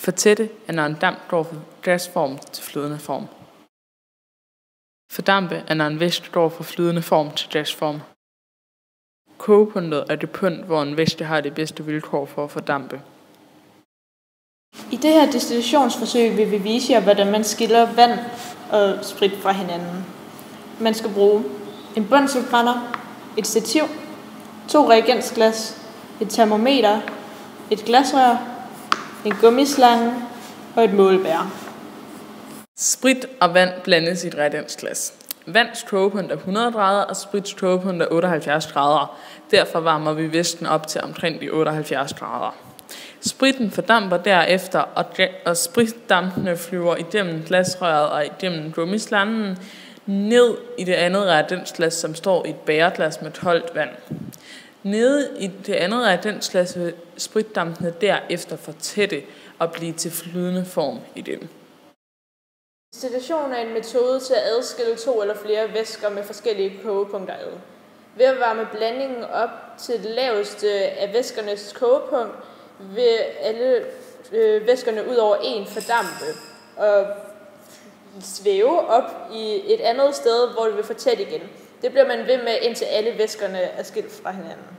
Fortætte er, når en damp går fra gasform til flydende form. Fordampe er, når en væske går fra flydende form til gasform. Kogepunktet er det punkt, hvor en væske har de bedste vilkår for at fordampe. I det her destillationsforsøg vil vi vise jer, hvordan man skiller vand og sprit fra hinanden. Man skal bruge en bunsenbrænder, et stativ, 2 reagensglas, et termometer, et glasrør, en gummislange og et målebær. Sprit og vand blandes i et reagensglas. Vands kogepunkt er 100 grader, og sprits kogepunkt er 78 grader. Derfor varmer vi væsken op til omkring de 78 grader. Spritten fordamper derefter, og spritdampene flyver igennem glasrøret og igennem gummislangen ned i det andet reagensglas, som står i et bæreglas med koldt vand. Nede i det andet reagensglas vil spritdampene derefter fortætte og blive til flydende form igen. Destillation er en metode til at adskille 2 eller flere væsker med forskellige kogepunkter ad. Ved at varme blandingen op til det laveste af væskernes kogepunkt, vil alle væskerne ud over en fordampe og svæve op i et andet sted, hvor det vil fortætte igen. Det bliver man ved med, indtil alle væskerne er skilt fra hinanden.